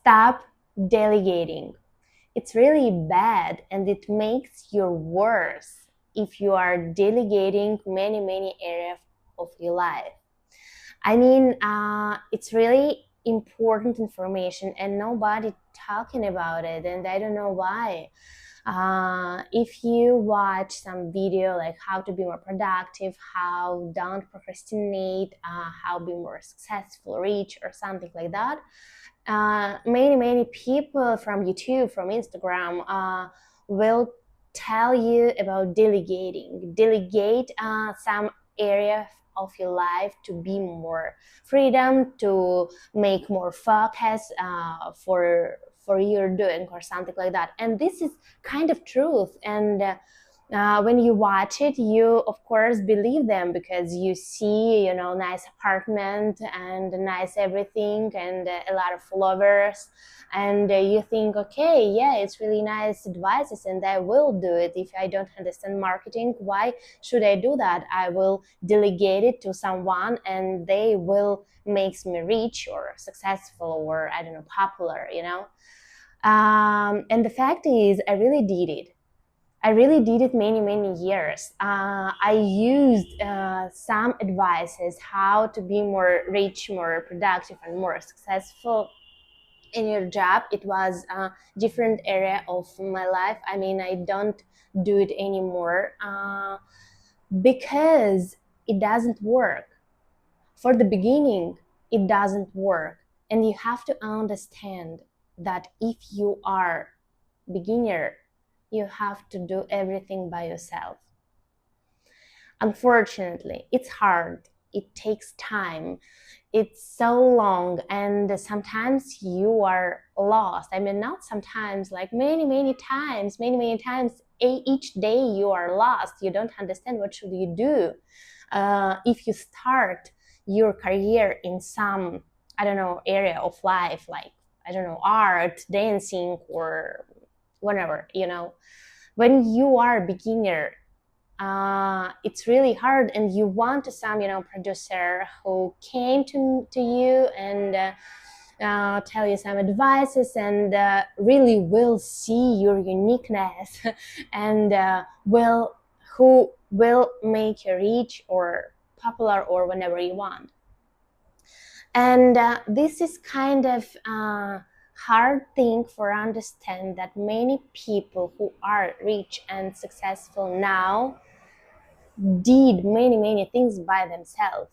Stop delegating. It's really bad, and it makes you worse if you are delegating many areas of your life. I mean, it's really important information, and nobody talking about it, and I don't know why. If you watch some video like how to be more productive, how don't procrastinate, how be more successful, rich, or something like that, many people from YouTube, from Instagram, will tell you about delegating. Delegate some area of your life to be more freedom, to make more focus for your doing or something like that. And this is kind of truth. And when you watch it, you of course believe them because you see, nice apartment and nice everything and a lot of followers, and you think, okay, yeah, it's really nice advices and I will do it. If I don't understand marketing, why should I do that? I will delegate it to someone and they will make me rich or successful or, I don't know, popular, and the fact is, I really did it. Many years. I used some advices how to be more rich, more productive, and more successful in your job. It was a different area of my life. I mean, I don't do it anymore because it doesn't work. For the beginning, it doesn't work. And you have to understand that if you are beginner, you have to do everything by yourself. Unfortunately, it's hard. It takes time. It's so long, and sometimes you are lost. I mean, not sometimes, like many times, many times. Each day you are lost. You don't understand what should you do. If you start your career in some, I don't know, area of life, like, I don't know, art, dancing, or whatever, when you are a beginner, it's really hard, and you want some, producer who came to you and tell you some advices and really will see your uniqueness and who will make you rich or popular or whenever you want. And this is kind of hard thing for understand that many people who are rich and successful now did many things by themselves.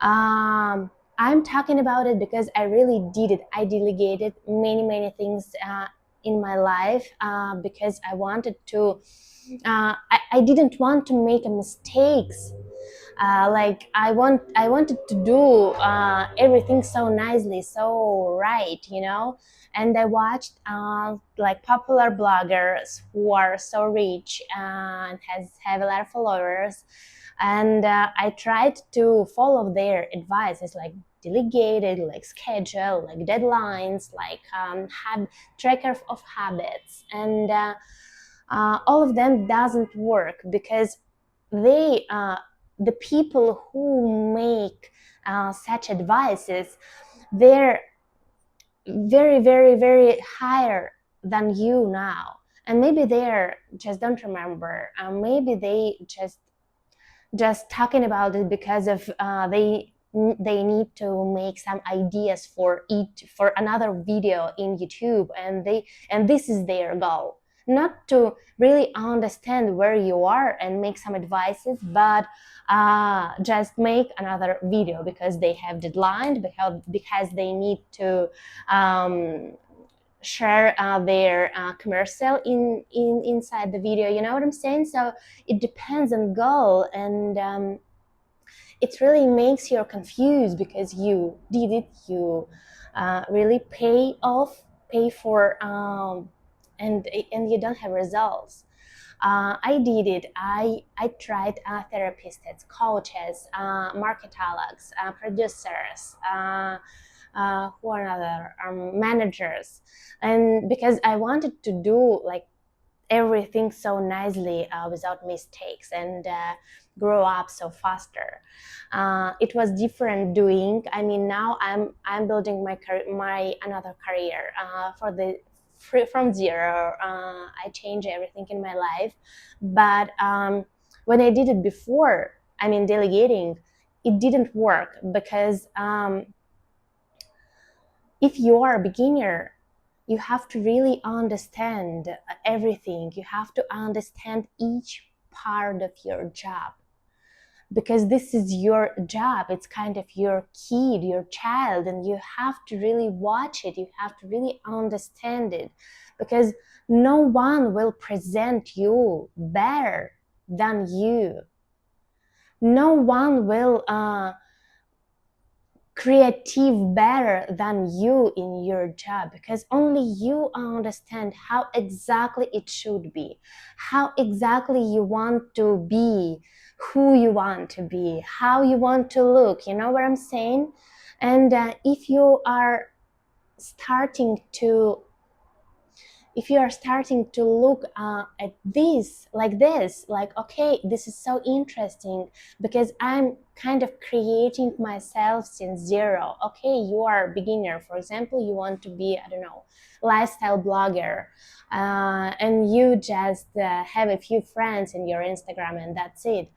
I'm talking about it because I really did it. I delegated many things in my life because I wanted to. I didn't want to make mistakes. Like I wanted to do everything so nicely, so right, and I watched like popular bloggers who are so rich and have a lot of followers, and I tried to follow their advices, like delegated, like schedule, like deadlines, like have tracker of habits, and all of them doesn't work because they the people who make such advices, they're very higher than you now, and maybe they're just don't remember, maybe they just talking about it because of they need to make some ideas for another video in YouTube, and this is their goal, not to really understand where you are and make some advices, but just make another video because they have deadline, because they need to share their commercial inside the video. You know what I'm saying? So it depends on goal, and it really makes you confused because you did it, you really pay for and you don't have results. I did it. I tried therapists, coaches, marketologists, producers, who are other managers, and because I wanted to do like everything so nicely without mistakes, and grow up so faster. It was different doing. I mean, now I'm building my another career from zero. I changed everything in my life, but when I did it before, I mean, delegating, it didn't work because if you are a beginner, you have to really understand everything. You have to understand each part of your job, because this is your job. It's kind of your kid, your child, and you have to really watch it. You have to really understand it, because no one will present you better than you. No one will creative better than you in your job, because only you understand how exactly it should be, how exactly you want to be, who you want to be, how you want to look. You know what I'm saying? And if you are starting to look at this, like, okay, this is so interesting because I'm kind of creating myself since zero. Okay, you are a beginner, for example, you want to be, I don't know, lifestyle blogger, and you just have a few friends in your Instagram and that's it.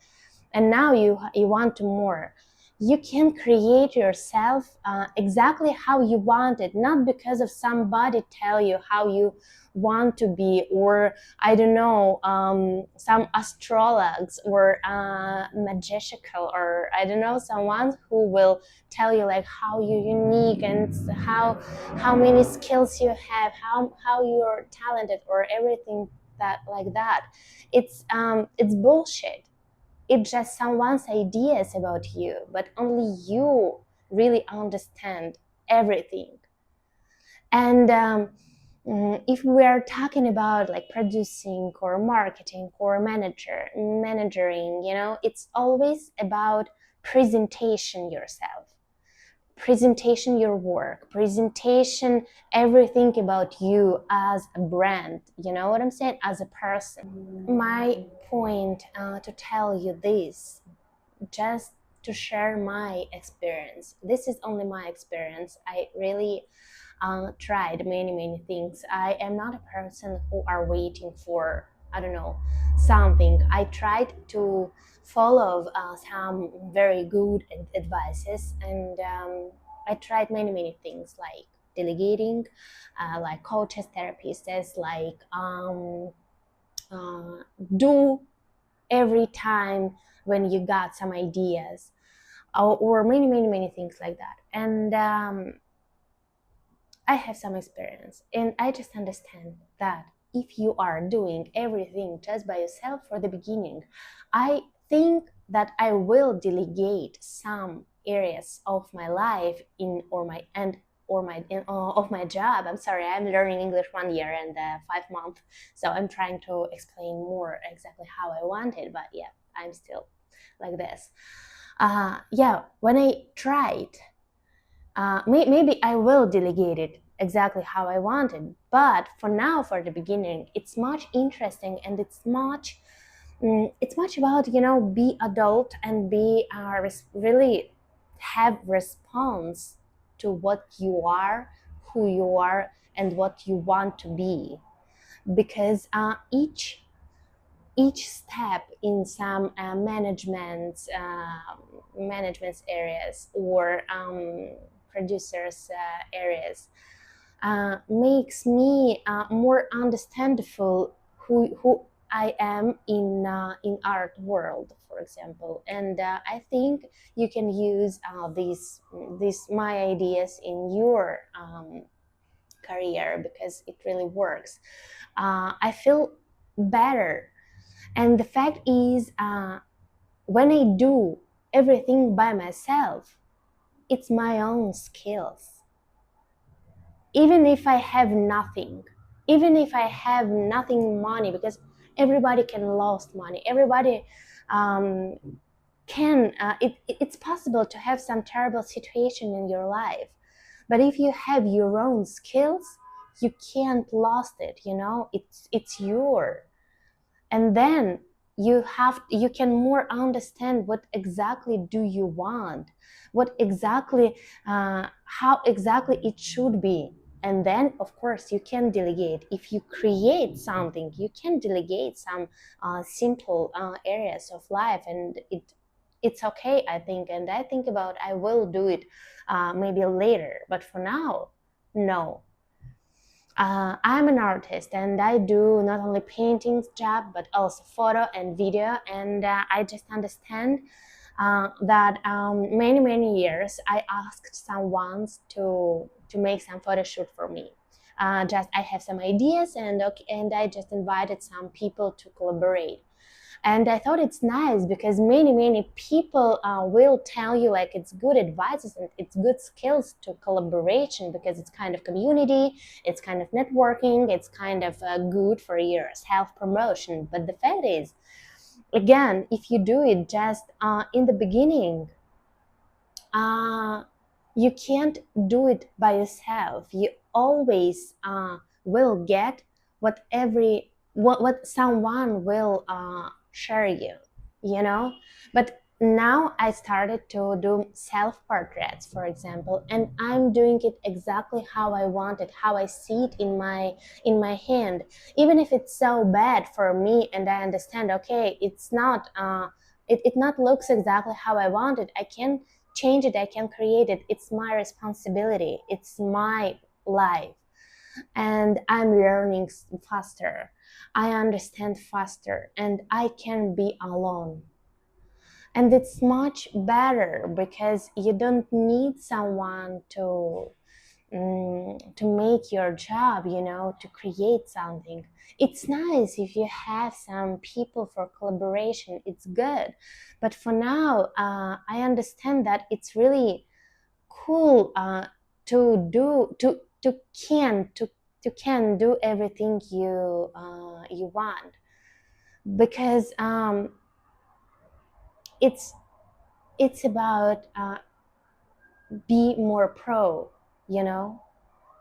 And now you want more. You can create yourself exactly how you want it, not because of somebody tell you how you want to be, or I don't know, some astrologs or magical, or I don't know, someone who will tell you like how you're unique and how many skills you have, how you're talented, or everything that like that. It's bullshit. It's just someone's ideas about you, but only you really understand everything. And if we are talking about like producing or marketing or managing, you know, it's always about presentation yourself, presentation your work, presentation everything about you as a brand. You know what I'm saying? As a person. My point to tell you this, just to share my experience. This is only my experience. I really tried many things. I am not a person who are waiting for, I don't know, something. I tried to follow some very good advices, and I tried many things like delegating, like coaches, therapists, like do every time when you got some ideas, or many things like that. And I have some experience, and I just understand that if you are doing everything just by yourself for the beginning, I think that I will delegate some areas of my life in or my and or my of my job. I'm sorry, I'm learning English 1 year and 5 months, so I'm trying to explain more exactly how I want it. But yeah, I'm still like this. Yeah, when I tried, maybe I will delegate it exactly how I want it. But for now, for the beginning, it's much interesting, and it's much about, you know, be adult and be really have response to what you are, who you are, and what you want to be. Because each step in some management areas or producers areas makes me more understandable who I am in art world, for example. And I think you can use these my ideas in your career, because it really works. I feel better. And the fact is, when I do everything by myself, it's my own skills. Even if I have nothing, even if I have nothing money, because everybody can lose money. Everybody um, can, it's possible to have some terrible situation in your life. But if you have your own skills, you can't lose it, you know, it's your. And then you can more understand what exactly do you want, what exactly how exactly it should be. And then of course you can delegate. If you create something, you can delegate some simple areas of life, and it's okay, I think. And I think about I will do it maybe later, but for now, no. I'm an artist, and I do not only paintings job but also photo and video. And I just understand that many years I asked someone to make some photo shoot for me. Just I have some ideas, and okay, and I just invited some people to collaborate. And I thought it's nice because many people will tell you like it's good advices and it's good skills to collaboration, because it's kind of community, it's kind of networking, it's kind of good for your self promotion. But the fact is, again, if you do it just in the beginning, uh, you can't do it by yourself. You always will get what someone will share you, you know. But now I started to do self portraits, for example, and I'm doing it exactly how I want it, how I see it in my hand, even if it's so bad for me. And I understand, okay, it's not it not looks exactly how I want it. I can change it, I can create it. It's my responsibility, it's my life. And I'm learning faster, I understand faster, and I can be alone. And it's much better because you don't need someone to make your job, to create something. It's nice if you have some people for collaboration, it's good. But for now, I understand that it's really cool to do to can do everything you want, because it's it's about be more pro, you know.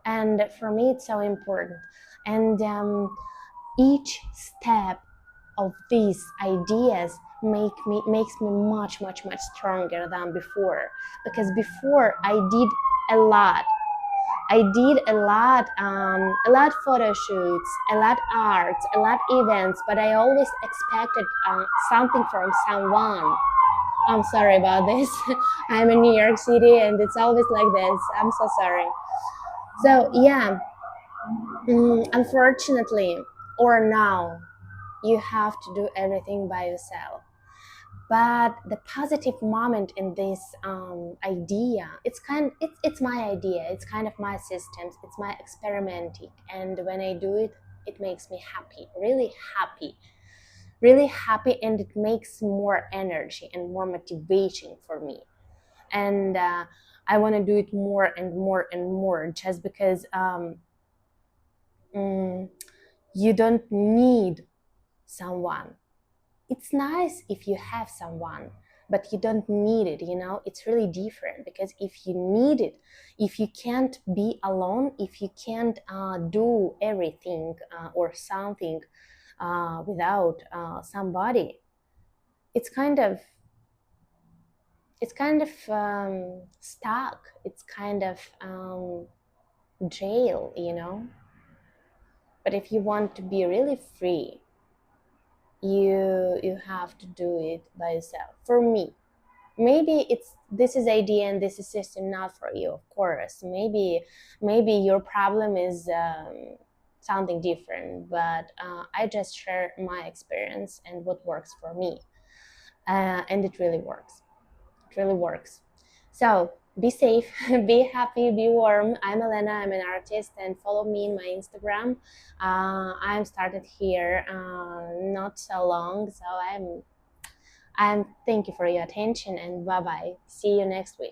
And for me it's so important. And each step of these ideas makes me much stronger than before, because before a lot a lot photo shoots, a lot arts, a lot events, but I always expected something from someone. I'm sorry about this. I'm in New York City and it's always like this. I'm so sorry. So yeah, unfortunately, or now, you have to do everything by yourself. But the positive moment in this idea, it's my idea, it's kind of my systems, it's my experimenting. And when I do it, it makes me happy, really happy, and it makes more energy and more motivation for me. And I want to do it more and more and more, just because mm, you don't need someone. It's nice if you have someone, but you don't need it, it's really different. Because if you need it, if you can't be alone, if you can't do everything or something without somebody, it's kind of stuck, it's kind of jail, but if you want to be really free, you have to do it by yourself. For me, maybe this is idea and this is system not for you, of course. Maybe your problem is something different, but I just share my experience and what works for me, and it really works. It really works. So be safe, be happy, be warm. I'm Elena, I'm an artist, and follow me in my Instagram. I'm started here not so long, so I'm thank you for your attention, and bye bye. See you next week.